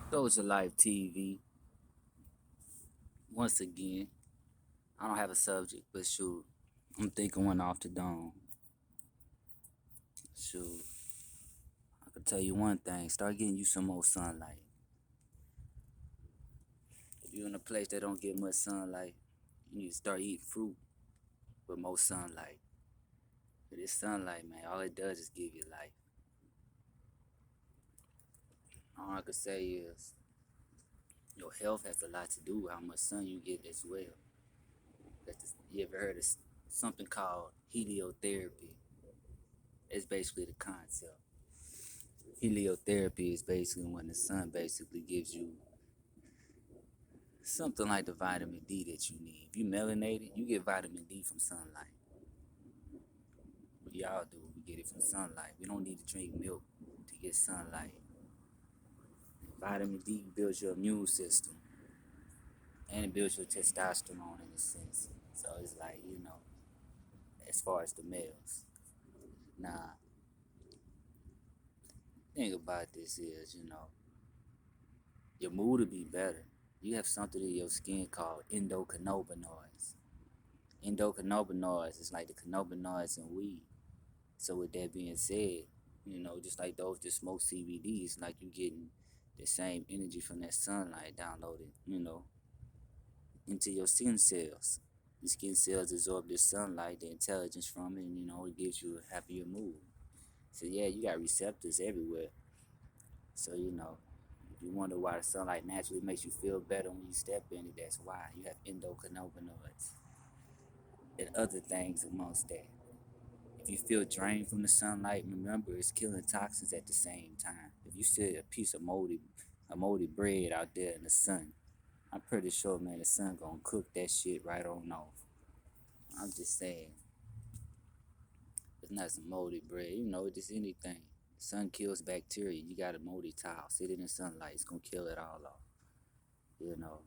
Dosha Lyfe TV. Once again, I don't have a subject, but shoot, I'm thinking one off the dome. Shoot, I can tell you one thing: start getting you some more sunlight. If you're in a place that don't get much sunlight, you need to start eating fruit with more sunlight. But this sunlight, man, all it does is give you life. All I can say is your health has a lot to do with how much sun you get as well. You ever heard of something called heliotherapy? It's basically the concept. Heliotherapy is basically when the sun basically gives you something like the vitamin D that you need. If you melanated, you get vitamin D from sunlight. We all do. We get it from sunlight. We don't need to drink milk to get sunlight. Vitamin D builds your immune system and it builds your testosterone in a sense. So it's like, as far as the males. Now, thing about this is, your mood will be better. You have something in your skin called endocannabinoids. Endocannabinoids is like the cannabinoids in weed. So with that being said, just like those that smoke CBD, it's like you getting the same energy from that sunlight downloaded, into your skin cells. The skin cells absorb this sunlight, the intelligence from it, and it gives you a happier mood. So yeah, you got receptors everywhere. So if you wonder why the sunlight naturally makes you feel better when you step in it, that's why you have endocannabinoids and other things amongst that. If you feel drained from the sunlight, remember it's killing toxins at the same time. If you see a piece of moldy bread out there in the sun, I'm pretty sure, man, the sun gonna cook that shit right on off. I'm just saying, it's not some moldy bread, just anything. The sun kills bacteria. You got a moldy towel, sit in the sunlight, it's gonna kill it all off. You know,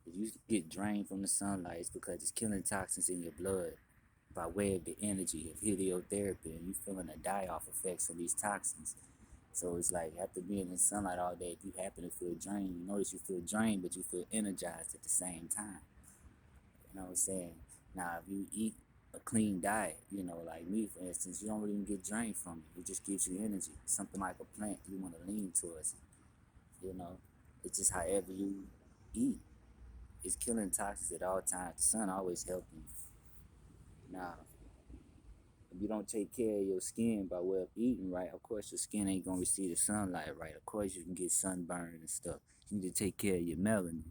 if you get drained from the sunlight, it's because it's killing toxins in your blood by way of the energy of heliotherapy, and you feeling the die-off effects of these toxins. So it's like after being in the sunlight all day, if you happen to feel drained, you notice you feel drained, but you feel energized at the same time. You know what I'm saying? Now, if you eat a clean diet, like me, for instance, you don't really even get drained from it. It just gives you energy. Something like a plant, you want to lean towards it. It's just however you eat. It's killing toxins at all times. The sun always helps you. Now, if you don't take care of your skin by way of eating right, of course your skin ain't gonna receive the sunlight right. Of course you can get sunburned and stuff. You need to take care of your melanin.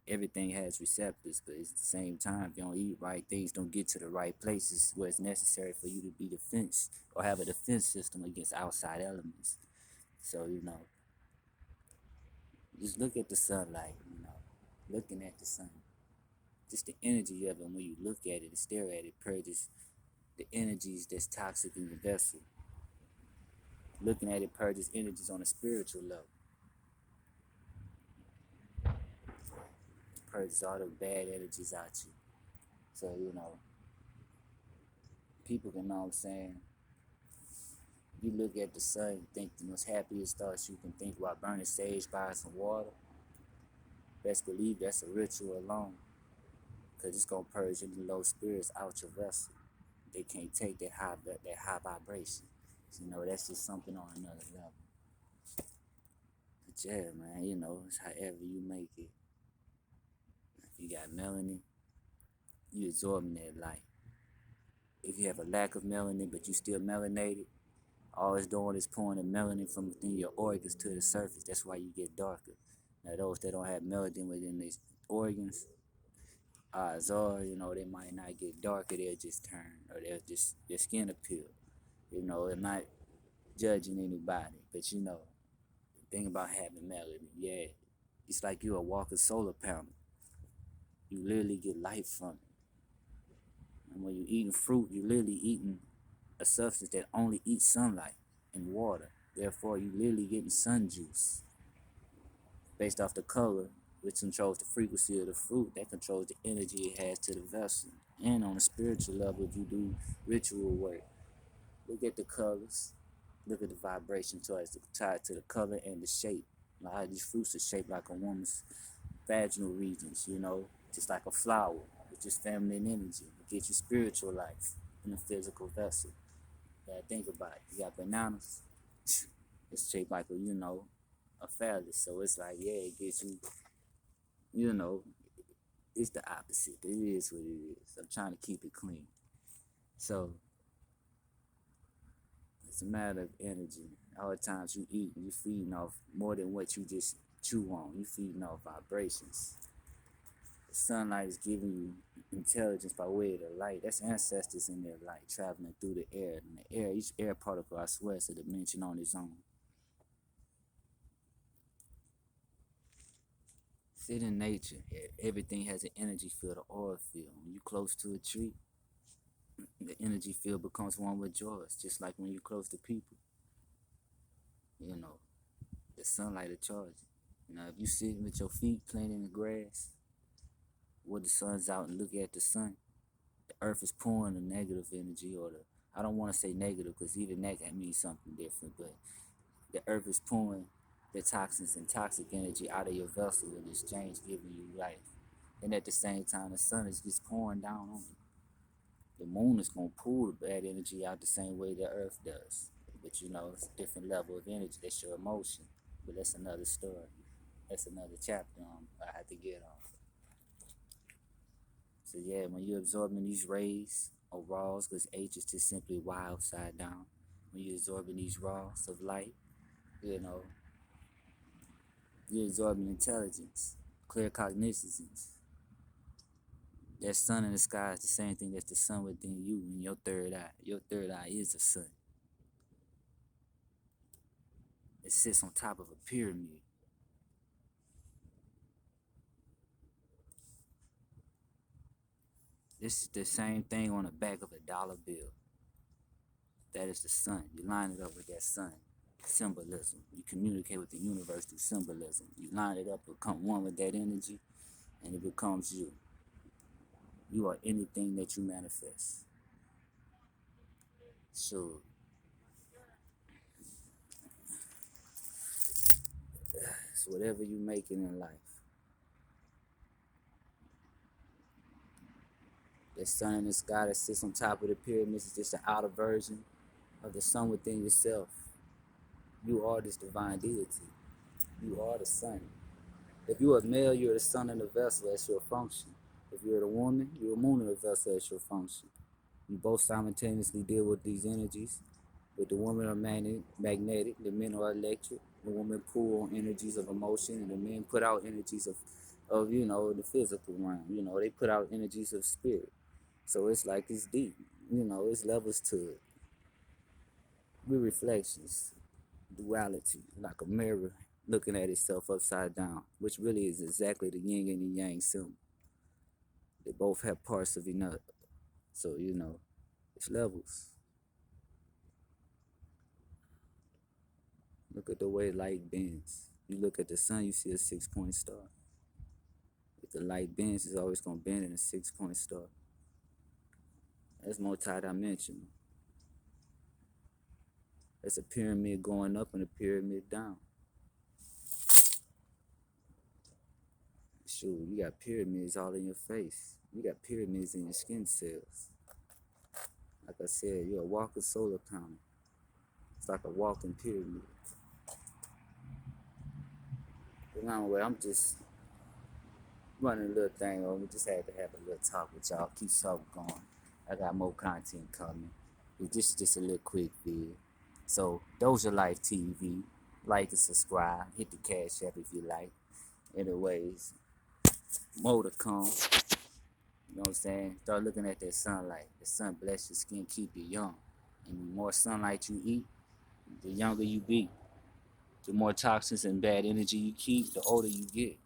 Everything has receptors, but at the same time, if you don't eat right, things don't get to the right places where it's necessary for you to be defense or have a defense system against outside elements. So, just look at the sunlight, looking at the sun. Just the energy of it when you look at it and stare at it purges the energies that's toxic in your vessel. Looking at it purges energies on a spiritual level. Purges all the bad energies out you. So, people can know what I'm saying. You look at the sun and think the most happiest thoughts you can think while burning sage by some water. Best believe that's a ritual alone. Cause it's gonna purge any low spirits out your vessel. They can't take that high vibration. So, that's just something on another level. But yeah, man, it's however you make it. If you got melanin, you absorbing that light. If you have a lack of melanin but you still melanated, all it's doing is pouring the melanin from within your organs to the surface. That's why you get darker. Now those that don't have melanin within these organs, odds are, they might not get darker, they'll just turn, or they'll just, their skin appeal. I'm not judging anybody, but the thing about having melanin, yeah, it's like you're a walking solar panel. You literally get light from it. And when you're eating fruit, you're literally eating a substance that only eats sunlight and water. Therefore, you literally getting sun juice based off the color, which controls the frequency of the fruit. That controls the energy it has to the vessel. And on a spiritual level, if you do ritual work, look at the colors, look at the vibration tied to the color and the shape. Like how these fruits are shaped like a woman's vaginal regions, you know, just like a flower. It's just feminine energy. It gives you spiritual life in a physical vessel. Yeah, think about it. You got bananas. It's shaped like a, you know, a phallus. So it's like, yeah, it gives you, you know, it's the opposite. It is what it is. I'm trying to keep it clean. So it's a matter of energy. All the times you eat, you feeding off more than what you just chew on. You feeding off vibrations. The sunlight is giving you intelligence by way of the light. That's ancestors in their light traveling through the air. And the air, each air particle, I swear, is a dimension on its own. Sit in nature. Everything has an energy field, an aura field. When you're close to a tree, the energy field becomes one with yours, just like when you're close to people. You know, the sunlight will charge you. Now, if you sitting with your feet planted in the grass, where the sun's out and look at the sun, the earth is pouring the negative energy, or the, I don't want to say negative because even that can mean something different, but the earth is pouring the toxins and toxic energy out of your vessel in exchange, giving you life. And at the same time, the sun is just pouring down on you. The moon is going to pull the bad energy out the same way the earth does. But you know, it's a different level of energy. That's your emotion. But that's another story. That's another chapter I have to get on. So yeah, when you're absorbing these rays or raws, because H is just simply Y upside down. When you're absorbing these raws of light, you know, you're absorbing intelligence, clear cognizance. That sun in the sky is the same thing as the sun within you in your third eye. Your third eye is a sun. It sits on top of a pyramid. This is the same thing on the back of a dollar bill. That is the sun. You line it up with that sun. Symbolism. You communicate with the universe through symbolism. You line it up, become one with that energy, and it becomes you. You are anything that you manifest. So, it's whatever you make it in life. That sun in the sky that sits on top of the pyramids is just an outer version of the sun within yourself. You are this divine deity. You are the sun. If you're a male, you're the sun in the vessel. That's your function. If you're the woman, you're a moon in the vessel. That's your function. You both simultaneously deal with these energies. But the women are magnetic, the men are electric. The women pull on energies of emotion, and the men put out energies of you know, the physical realm. You know, they put out energies of spirit. So it's like it's deep. You know, it's levels to it. We're reflections, duality, like a mirror looking at itself upside down, which really is exactly the yin and the yang symbol. They both have parts of another. So, you know, it's levels. Look at the way light bends. You look at the sun, you see a 6 point star. If the light bends, it's always going to bend in a 6 point star. That's multi-dimensional. It's a pyramid going up and a pyramid down. Shoot, you got pyramids all in your face. You got pyramids in your skin cells. Like I said, you're a walking solar panel. It's like a walking pyramid. But anyway, I'm just running a little thing over. Just had to have a little talk with y'all. Keep something going. I got more content coming. But this is just a little quick vid. So, Dosha Lyfe TV. Like and subscribe. Hit the cash app if you like. Anyways, more to come. You know what I'm saying? Start looking at that sunlight. The sun bless your skin, keep you young. And the more sunlight you eat, the younger you be. The more toxins and bad energy you keep, the older you get.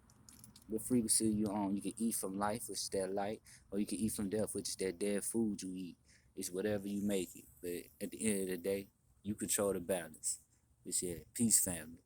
What frequency you on? You can eat from life, which is that light, or you can eat from death, which is that dead food you eat. It's whatever you make it. But at the end of the day, you control the balance. It's yeah, peace, family.